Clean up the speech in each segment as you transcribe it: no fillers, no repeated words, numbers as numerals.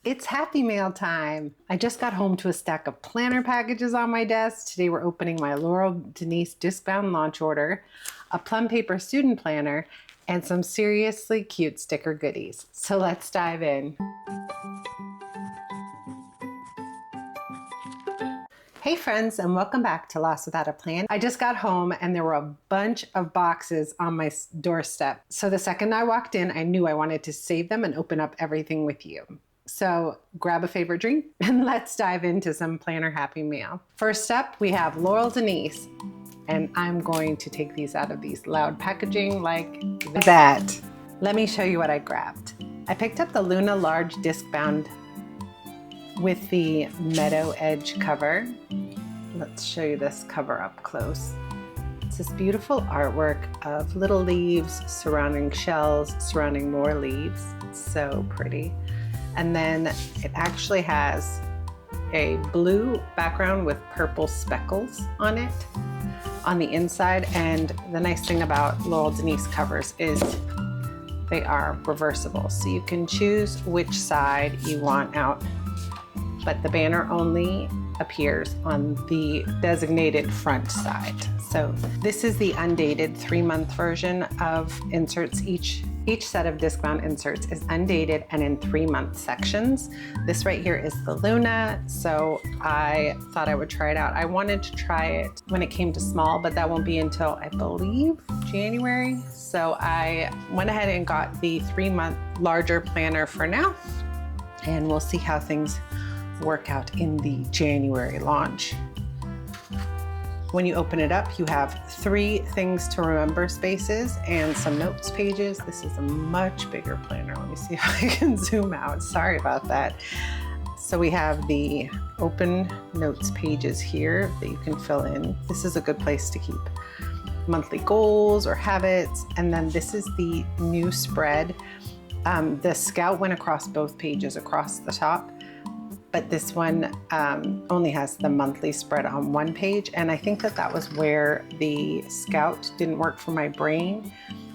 It's Happy Mail time. I just got home to a stack of planner packages on my desk. Today we're opening my Laurel Denise Discbound launch order, a Plum Paper Student Planner, and some seriously cute sticker goodies. So let's dive in. Hey friends, and welcome back to Lost Without a Plan. I just got home and there were a bunch of boxes on my doorstep. So the second I walked in, I knew I wanted to save them and open up everything with you. So grab a favorite drink and let's dive into some planner happy mail. First up, we have Laurel Denise, and I'm going to take these out of these loud packaging like that. Let me show you what I grabbed. I picked up the Luna Large Discbound with the Meadow Edge cover. Let's show you this cover up close. It's this beautiful artwork of little leaves surrounding shells, surrounding more leaves. It's so pretty. And then it actually has a blue background with purple speckles on it on the inside. And the nice thing about Laurel Denise covers is they are reversible. So you can choose which side you want out, but the banner only appears on the designated front side. So this is the undated 3-month version of inserts. Each set of Discbound inserts is undated and in 3-month sections. This right here is the Luna, so I thought I would try it out. I wanted to try it when it came to small, but that won't be until, I believe, January. So I went ahead and got the 3-month larger planner for now, and we'll see how things work out in the January launch. When you open it up, you have 3 things to remember spaces and some notes pages. This is a much bigger planner. Let me see if I can zoom out. Sorry about that. So we have the open notes pages here that you can fill in. This is a good place to keep monthly goals or habits. And then this is the new spread. The Scout went across both pages across the top, but this one only has the monthly spread on one page. And I think that was where the Scout didn't work for my brain.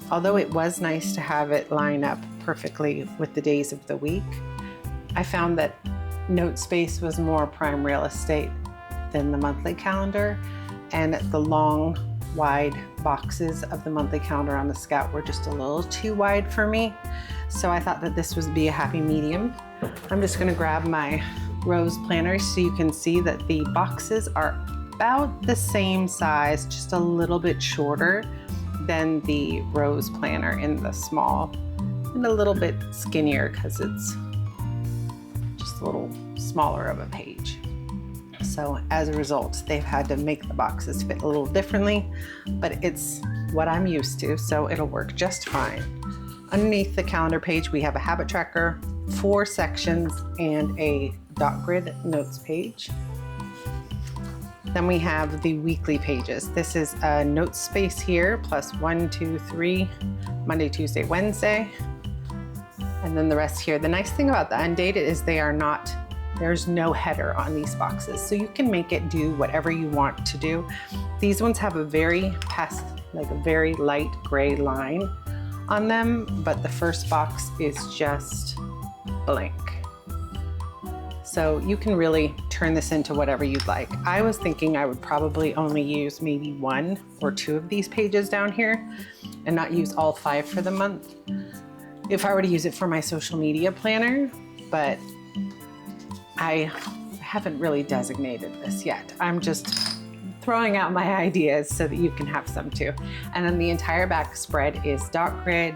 Although it was nice to have it line up perfectly with the days of the week, I found that note space was more prime real estate than the monthly calendar. And the long, wide boxes of the monthly calendar on the Scout were just a little too wide for me. So I thought that this would be a happy medium. I'm just gonna grab my Rose planner so you can see that the boxes are about the same size, just a little bit shorter than the Rose planner in the small, and a little bit skinnier because it's just a little smaller of a page. So as a result, they've had to make the boxes fit a little differently, but it's what I'm used to, so it'll work just fine. Underneath the calendar page, we have a habit tracker, 4 sections, and a dot grid notes page. Then we have the weekly pages. This is a note space here, plus 1, 2, 3, Monday, Tuesday, Wednesday. And then the rest here. The nice thing about the undated is there's no header on these boxes. So you can make it do whatever you want to do. These ones have a very very light gray line on them, but the first box is just blank. So you can really turn this into whatever you'd like. I was thinking I would probably only use maybe 1 or 2 of these pages down here and not use all 5 for the month if I were to use it for my social media planner, but I haven't really designated this yet. I'm just throwing out my ideas so that you can have some too. And then the entire back spread is dot grid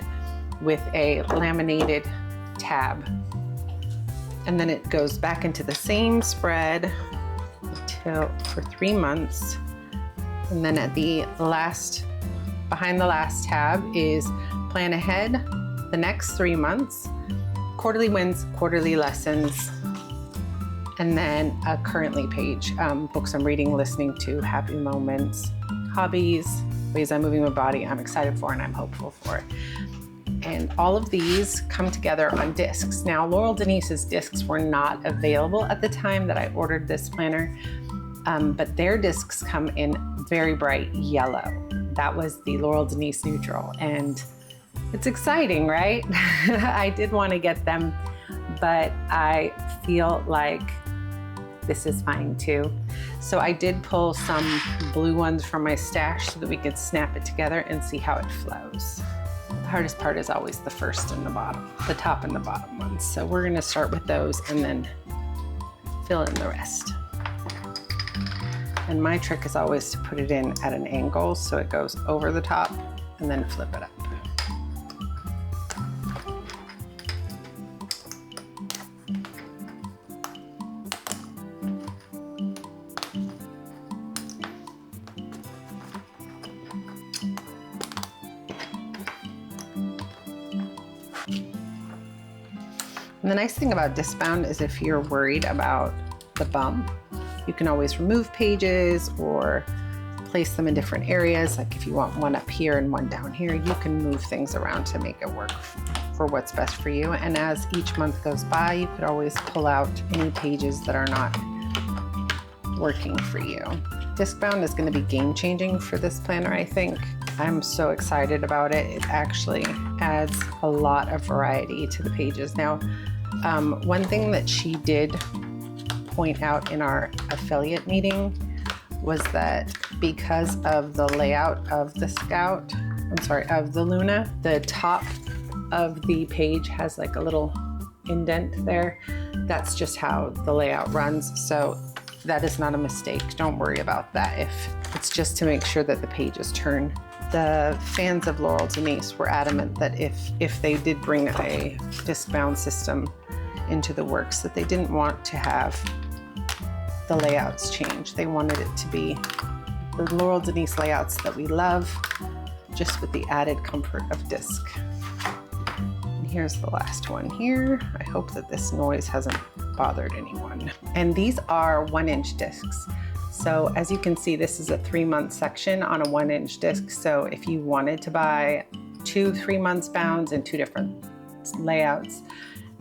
with a laminated tab. And then it goes back into the same spread for 3 months. And then at the behind the last tab is plan ahead the next 3 months, quarterly wins, quarterly lessons, and then a currently page, books I'm reading, listening to, happy moments, hobbies, ways I'm moving my body, I'm excited for, and I'm hopeful for it. And all of these come together on discs. Now, Laurel Denise's discs were not available at the time that I ordered this planner, but their discs come in very bright yellow. That was the Laurel Denise Neutral, and it's exciting, right? I did want to get them but I feel like this is fine too. So I did pull some blue ones from my stash so that we could snap it together and see how it flows. The hardest part is always the first and the bottom, the top and the bottom ones. So we're gonna start with those and then fill in the rest. And my trick is always to put it in at an angle so it goes over the top and then flip it up. And the nice thing about Discbound is if you're worried about the bump, you can always remove pages or place them in different areas. Like if you want one up here and one down here, you can move things around to make it work for what's best for you. And as each month goes by, you could always pull out any pages that are not working for you. Discbound is going to be game-changing for this planner, I think. I'm so excited about it. It actually adds a lot of variety to the pages. Now, one thing that she did point out in our affiliate meeting was that because of the layout of the of the Luna, the top of the page has like a little indent there. That's just how the layout runs. So that is not a mistake. Don't worry about that. If it's just to make sure that the pages turn. The fans of Laurel Denise were adamant that if they did bring a Discbound system into the works, that they didn't want to have the layouts change. They wanted it to be the Laurel Denise layouts that we love, just with the added comfort of disc. And here's the last one here. I hope that this noise hasn't bothered anyone. And these are 1-inch discs. So as you can see, this is a 3-month section on a 1-inch disc. So if you wanted to buy 2 3-month bounds in 2 different layouts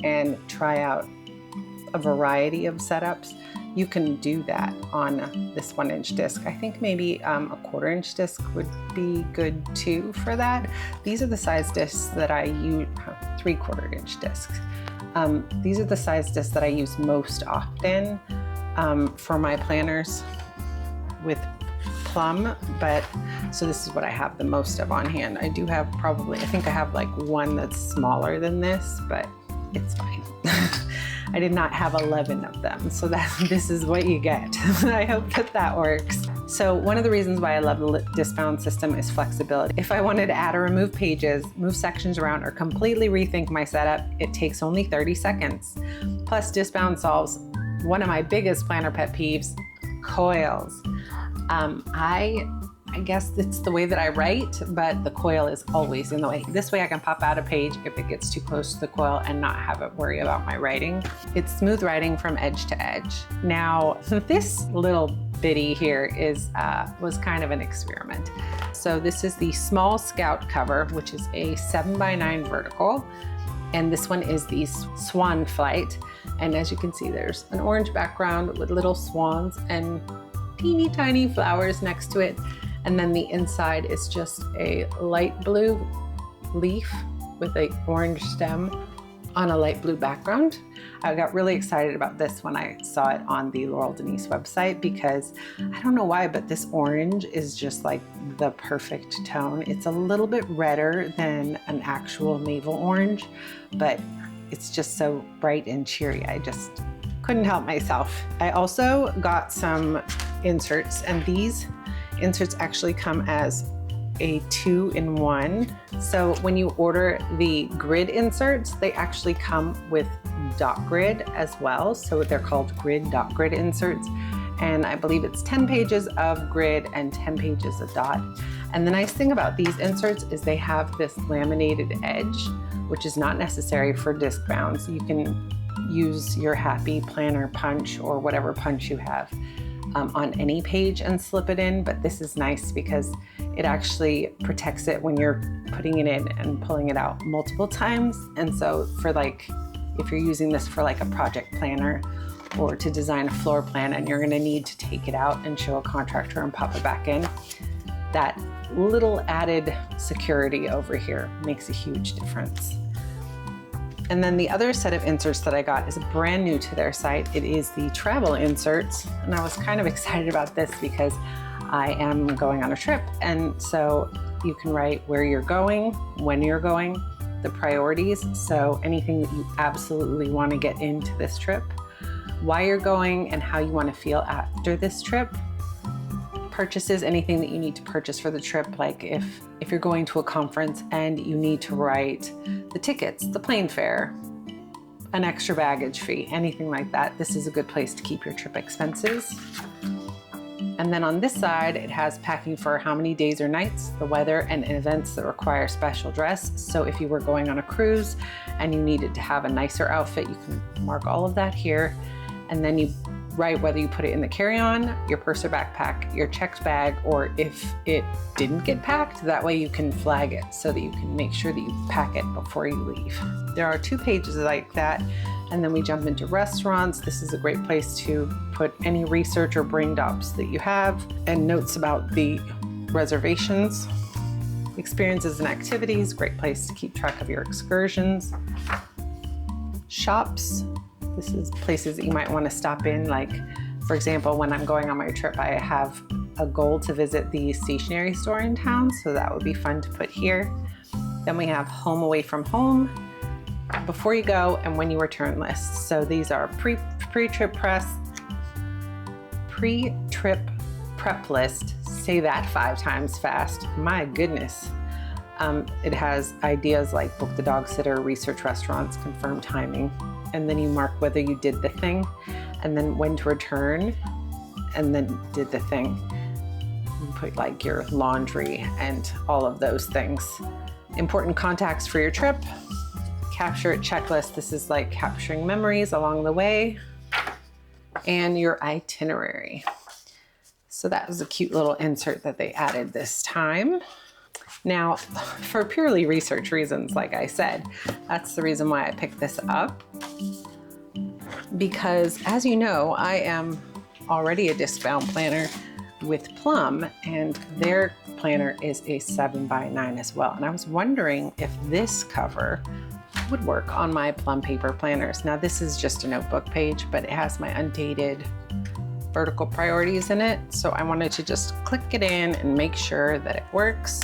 and try out a variety of setups, you can do that on this 1-inch disc. I think maybe a 1/4-inch disc would be good too for that. These are the size discs that I use, 3/4-inch discs. These are the size discs that I use most often for my planners with Plum, but so this is what I have the most of on hand. I do have probably, I think I have like one that's smaller than this, but it's fine. I did not have 11 of them, so this is what you get. I hope that works. So one of the reasons why I love the Discbound system is flexibility. If I wanted to add or remove pages, move sections around, or completely rethink my setup, it takes only 30 seconds. Plus, Discbound solves one of my biggest planner pet peeves, coils. I guess it's the way that I write, but the coil is always in the way. This way I can pop out a page if it gets too close to the coil and not have it worry about my writing. It's smooth writing from edge to edge. Now, this little bitty here was kind of an experiment. So this is the Small Scout cover, which is a 7x9 vertical. And this one is the Swan Flight. And as you can see, there's an orange background with little swans and teeny tiny flowers next to it. And then the inside is just a light blue leaf with an orange stem on a light blue background. I got really excited about this when I saw it on the Laurel Denise website because I don't know why, but this orange is just like the perfect tone. It's a little bit redder than an actual navel orange, but it's just so bright and cheery. I just couldn't help myself. I also got some inserts, and these inserts actually come as a 2-in-1. So when you order the grid inserts, they actually come with dot grid as well. So they're called dot grid inserts. And I believe it's 10 pages of grid and 10 pages of dot. And the nice thing about these inserts is they have this laminated edge, which is not necessary for Discbound. So you can use your happy planner punch or whatever punch you have on any page and slip it in, but this is nice because it actually protects it when you're putting it in and pulling it out multiple times. And so for like, if you're using this for like a project planner or to design a floor plan and you're gonna need to take it out and show a contractor and pop it back in, that little added security over here makes a huge difference. And then the other set of inserts that I got is brand new to their site. It is the travel inserts. And I was kind of excited about this because I am going on a trip. And so you can write where you're going, when you're going, the priorities. So anything that you absolutely want to get into this trip, why you're going and how you want to feel after this trip. Purchases, anything that you need to purchase for the trip, like if you're going to a conference and you need to write the tickets, the plane fare, an extra baggage fee, anything like that, this is a good place to keep your trip expenses. And then on this side, it has packing for how many days or nights, the weather, and events that require special dress. So if you were going on a cruise and you needed to have a nicer outfit, you can mark all of that here. And then you write whether you put it in the carry-on, your purse or backpack, your checked bag, or if it didn't get packed, that way you can flag it so that you can make sure that you pack it before you leave. There are 2 pages like that, and then we jump into restaurants. This is a great place to put any research or brain dumps that you have, and notes about the reservations. Experiences and activities, great place to keep track of your excursions. Shops. This is places that you might want to stop in. Like, for example, when I'm going on my trip, I have a goal to visit the stationery store in town, so that would be fun to put here. Then we have home away from home, before you go, and when you return lists. So these are pre-trip prep list. Say that 5 times fast. My goodness. It has ideas like book the dog sitter, research restaurants, confirm timing. And then you mark whether you did the thing, and then when to return, and then did the thing. You put like your laundry and all of those things. Important contacts for your trip. Capture it checklist. This is like capturing memories along the way. And your itinerary. So that was a cute little insert that they added this time. Now, for purely research reasons, like I said, that's the reason why I picked this up. Because as you know, I am already a discbound planner with Plum, and their planner is a 7x9 as well. And I was wondering if this cover would work on my Plum Paper planners. Now, this is just a notebook page, but it has my undated vertical priorities in it. So I wanted to just click it in and make sure that it works.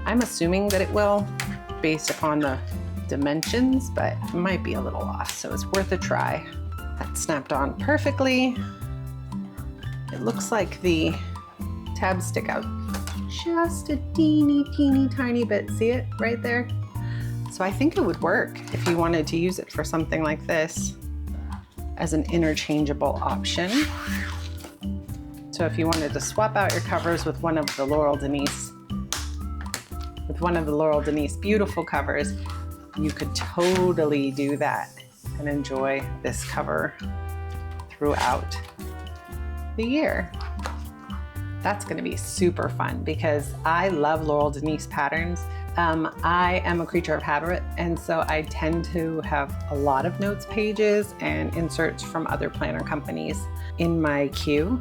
I'm assuming that it will based upon the dimensions, but it might be a little off, so it's worth a try. That snapped on perfectly. It looks like the tabs stick out just a teeny tiny bit. See it right there? So I think it would work if you wanted to use it for something like this as an interchangeable option. So if you wanted to swap out your covers with one of the Laurel Denise beautiful covers, you could totally do that and enjoy this cover throughout the year. That's going to be super fun because I love Laurel Denise patterns. I am a creature of habit, and so I tend to have a lot of notes pages and inserts from other planner companies in my queue,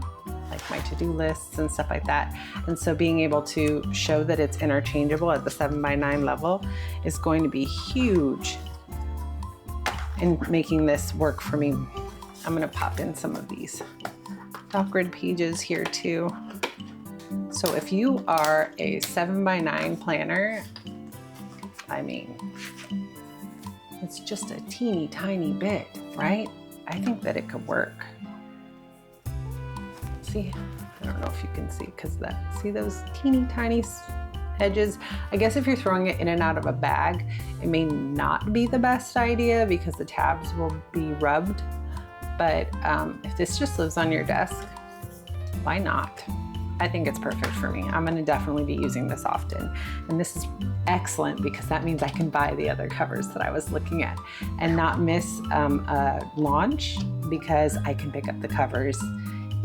like my to-do lists and stuff like that. And so being able to show that it's interchangeable at the 7x9 level is going to be huge in making this work for me. I'm going to pop in some of these off-grid pages here too. So if you are a 7x9 planner, I mean, it's just a teeny tiny bit, right? I think that it could work. See, I don't know if you can see, because see those teeny tiny edges? I guess if you're throwing it in and out of a bag, it may not be the best idea because the tabs will be rubbed. But if this just lives on your desk, why not? I think it's perfect for me. I'm gonna definitely be using this often. And this is excellent because that means I can buy the other covers that I was looking at and not miss a launch, because I can pick up the covers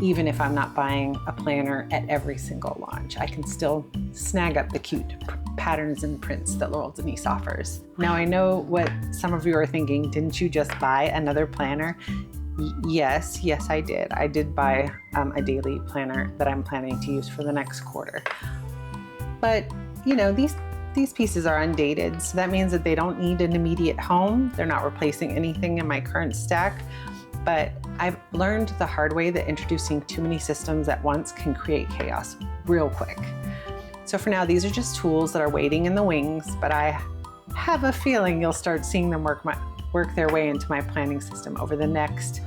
even if I'm not buying a planner at every single launch. I can still snag up the cute patterns and prints that Laurel Denise offers. Now I know what some of you are thinking, didn't you just buy another planner? Yes, I did. I did buy a daily planner that I'm planning to use for the next quarter. But you know, these These pieces are undated, so that means that they don't need an immediate home. They're not replacing anything in my current stack, but I've learned the hard way that introducing too many systems at once can create chaos real quick. So for now, these are just tools that are waiting in the wings, but I have a feeling you'll start seeing them work their way into my planning system over the next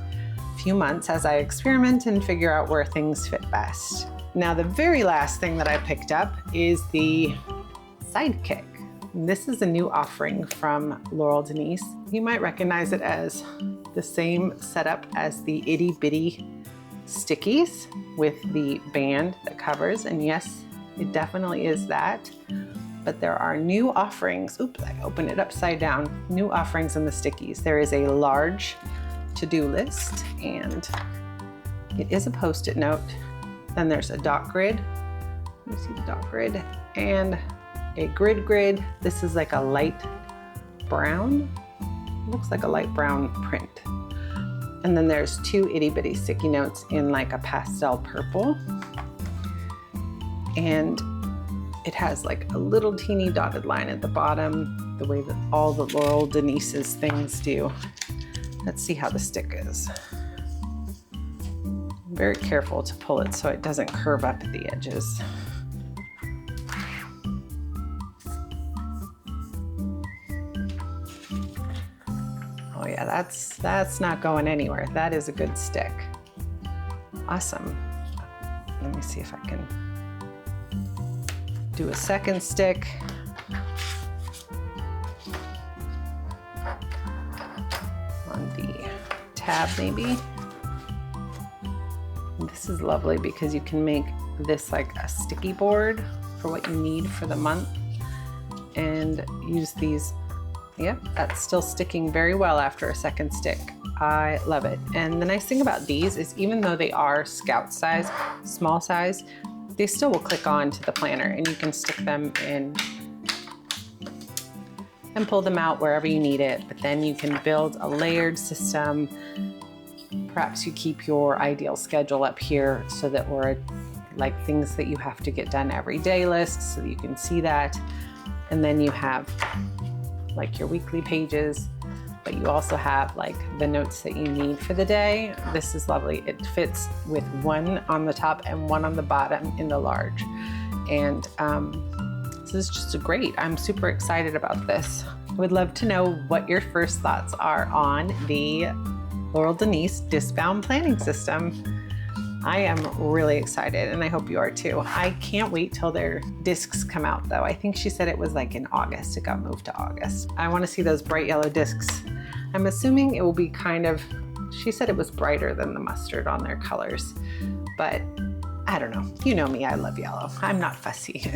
few months as I experiment and figure out where things fit best. Now, the very last thing that I picked up is the Sidekick. This is a new offering from Laurel Denise. You might recognize it as the same setup as the itty bitty stickies with the band that covers, and yes, it definitely is that. But there are new offerings. Oops, I opened it upside down. New offerings in the stickies. There is a large to-do list, and it is a Post-it note. Then there's a dot grid. Let me see the dot grid. And a grid. This is like a light brown. Looks like a light brown print. And then there's two itty bitty sticky notes in like a pastel purple. And it has like a little teeny dotted line at the bottom, the way that all the Laurel Denise's things do. Let's see how the stick is. I'm very careful to pull it so it doesn't curve up at the edges. Oh yeah, that's not going anywhere. That is a good stick. Awesome. Let me see if I can do a second stick. On the tab maybe. And this is lovely because you can make this like a sticky board for what you need for the month and use these. Yep, that's still sticking very well after a second stick. I love it. And the nice thing about these is even though they are Scout size, small size, they still will click on to the planner and you can stick them in and pull them out wherever you need it. But then you can build a layered system. Perhaps you keep your ideal schedule up here so that we're like things that you have to get done every day lists so that you can see that. And then you have like your weekly pages, but you also have like the notes that you need for the day. This is lovely. It fits with one on the top and one on the bottom in the large. And this is just great. I'm super excited about this. I would love to know what your first thoughts are on the Laurel Denise Discbound planning system. I am really excited and I hope you are too. I can't wait till their discs come out though. I think she said it was like in August. It got moved to August. I want to see those bright yellow discs. I'm assuming it will be kind of, she said it was brighter than the mustard on their colors, but I don't know. You know me, I love yellow. I'm not fussy.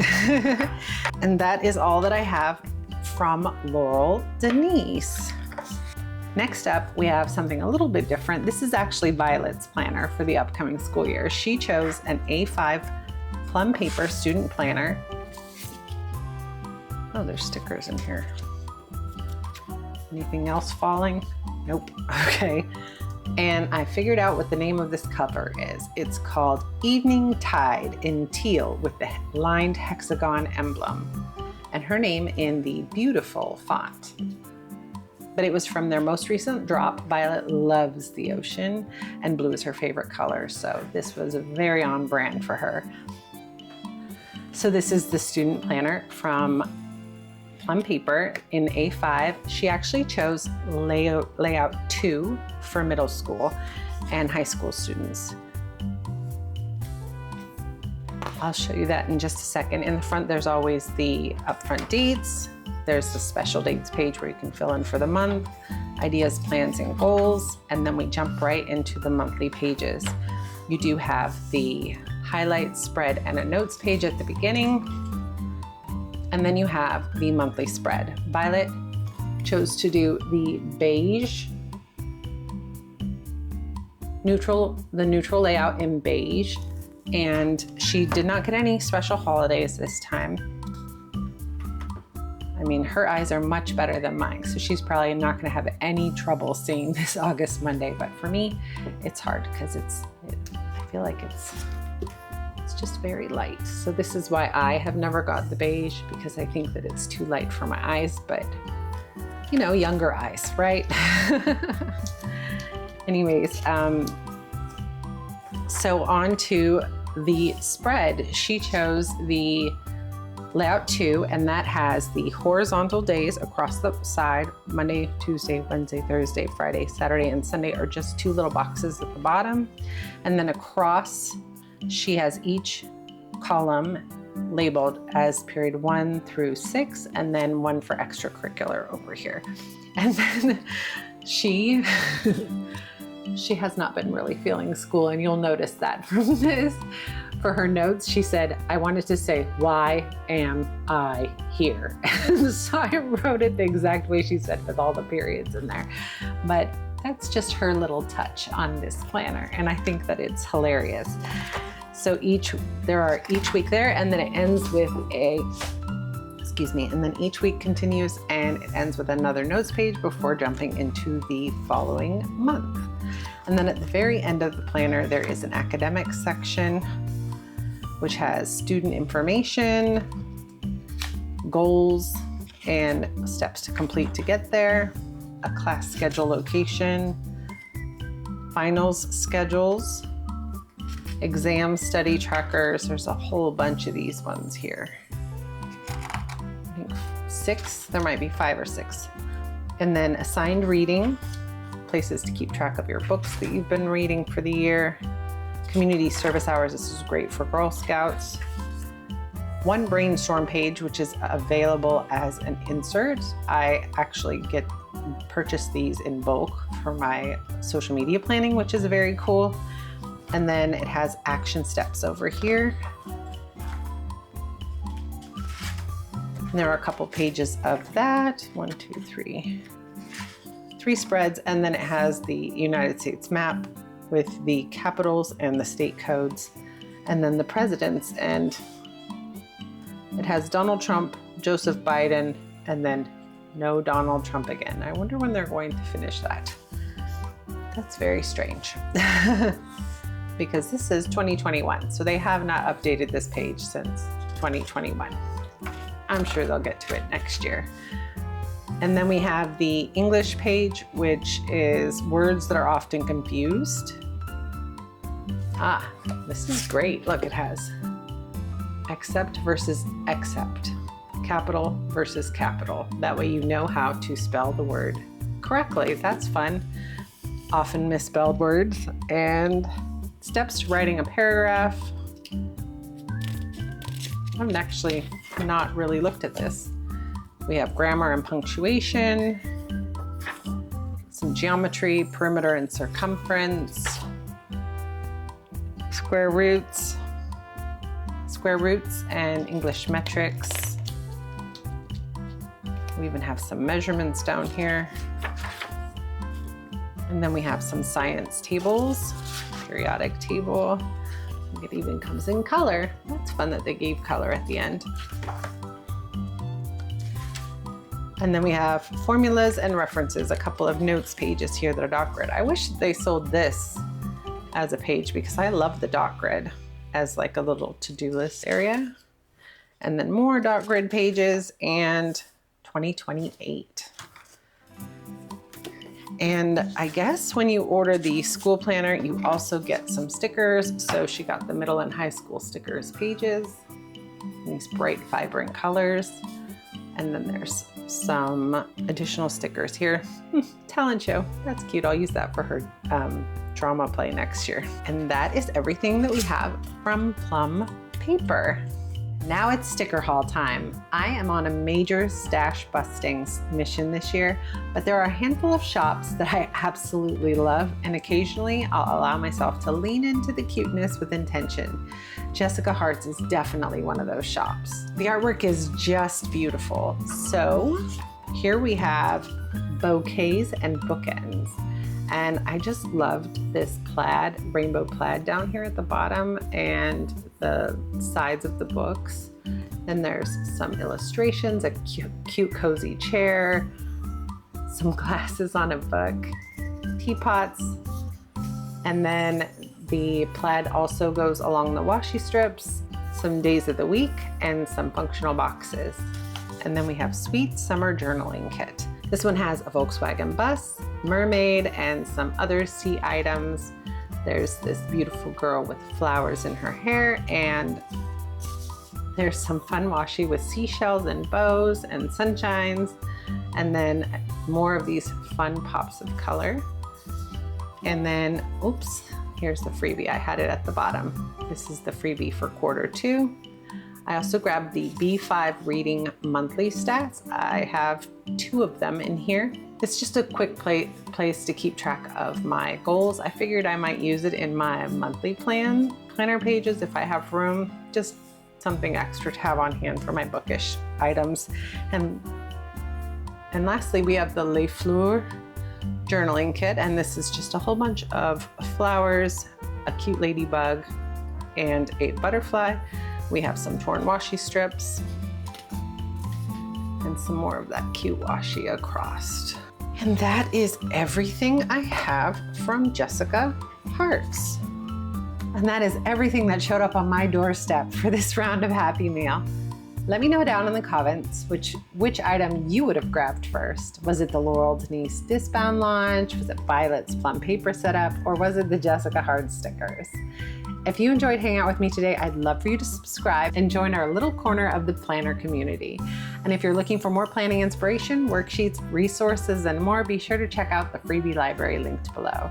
And that is all that I have from Laurel Denise. Next up, we have something a little bit different. This is actually Violet's planner for the upcoming school year. She chose an A5 Plum Paper Student Planner. Oh, there's stickers in here. Anything else falling? Nope. Okay. And I figured out what the name of this cover is. It's called Evening Tide in teal with the lined hexagon emblem. And her name in the beautiful font. But it was from their most recent drop. Violet loves the ocean and blue is her favorite color. So this was very on brand for her. So this is the student planner from Plum Paper in A5. She actually chose layout 2 for middle school and high school students. I'll show you that in just a second. In the front, there's always the upfront dates. There's the special dates page where you can fill in for the month, ideas, plans, and goals, and then we jump right into the monthly pages. You do have the highlights, spread, and a notes page at the beginning, and then you have the monthly spread. Violet chose to do the beige, the neutral layout in beige, and she did not get any special holidays this time. I mean, her eyes are much better than mine, so she's probably not gonna have any trouble seeing this August Monday, but for me, it's hard because I feel like it's it's just very light. So this is why I have never got the beige, because I think that it's too light for my eyes, but you know, younger eyes, right? Anyways, so on to the spread. She chose the layout 2, and that has the horizontal days across the side. Monday, Tuesday, Wednesday, Thursday, Friday, Saturday, and Sunday are just 2 little boxes at the bottom. And then across, she has each column labeled as period 1 through 6, and then 1 for extracurricular over here. And then she has not been really feeling school, and you'll notice that from this. For her notes, she said, I wanted to say, why am I here? So I wrote it the exact way she said, with all the periods in there. But that's just her little touch on this planner, and I think that it's hilarious. So there are each week there, and then it ends with and then each week continues and it ends with another notes page before jumping into the following month. And then at the very end of the planner, there is an academic section, which has student information, goals, and steps to complete to get there, a class schedule location, finals schedules, exam study trackers. There's a whole bunch of these ones here. I think 6, there might be 5 or 6. And then assigned reading, places to keep track of your books that you've been reading for the year. Community service hours, this is great for Girl Scouts. 1 brainstorm page, which is available as an insert. I actually purchase these in bulk for my social media planning, which is very cool. And then it has action steps over here. And there are a couple pages of that. 1, 2, 3. 3 spreads, and then it has the United States map with the capitals and the state codes, and then the presidents, and it has Donald Trump, Joseph Biden, and then no Donald Trump again. I wonder when they're going to finish that. That's very strange. Because this is 2021, so they have not updated this page since 2021. I'm sure they'll get to it next year. And then we have the English page, which is words that are often confused. This is great. Look, it has accept versus accept, capital versus capital. That way you know how to spell the word correctly. That's fun. Often misspelled words, and steps to writing a paragraph. I've actually not really looked at this. We have grammar and punctuation, some geometry, perimeter and circumference, square roots and English metrics. We even have some measurements down here. And then we have some science tables, periodic table. It even comes in color. That's fun that they gave color at the end. And then we have formulas and references, a couple of notes pages here that are dot grid. I wish they sold this as a page, because I love the dot grid as like a little to-do list area. And then more dot grid pages, and 2028. And I guess when you order the school planner, you also get some stickers. So she got the middle and high school stickers pages, these bright, vibrant colors. And then there's some additional stickers here. Talent show, that's cute. I'll use that for her drama play next year. And that is everything that we have from Plum Paper. Now it's sticker haul time. I am on a major stash busting mission this year, but there are a handful of shops that I absolutely love, and occasionally I'll allow myself to lean into the cuteness with intention. Jessica Hart's is definitely one of those shops. The artwork is just beautiful. So here we have bouquets and bookends. And I just loved this plaid, rainbow plaid down here at the bottom and the sides of the books. Then there's some illustrations, a cute cozy chair, some glasses on a book, teapots, and then The plaid also goes along the washi strips, some days of the week, and some functional boxes. And then we have Sweet Summer Journaling Kit. This one has a Volkswagen bus, mermaid, and some other sea items. There's this beautiful girl with flowers in her hair, and there's some fun washi with seashells and bows and sunshines, and then more of these fun pops of color. And then, oops, here's the freebie. I had it at the bottom. This is the freebie for Q2. I also grabbed the B5 Reading Monthly Stats. I have 2 of them in here. It's just a quick place to keep track of my goals. I figured I might use it in my monthly planner pages if I have room. Just something extra to have on hand for my bookish items. And lastly, we have the Les Fleurs journaling kit, and this is just a whole bunch of flowers, a cute ladybug, and a butterfly. We have some torn washi strips and some more of that cute washi across. And that is everything I have from Jessica Hearts. And that is everything that showed up on my doorstep for this round of Happy Meal. Let me know down in the comments which item you would have grabbed first. Was it the Laurel Denise Discbound launch? Was it Violet's Plum Paper setup? Or was it the Jessica Hearts stickers? If you enjoyed hanging out with me today, I'd love for you to subscribe and join our little corner of the planner community. And if you're looking for more planning inspiration, worksheets, resources, and more, be sure to check out the freebie library linked below.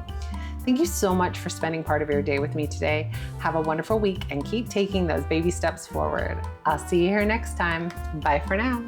Thank you so much for spending part of your day with me today. Have a wonderful week and keep taking those baby steps forward. I'll see you here next time. Bye for now.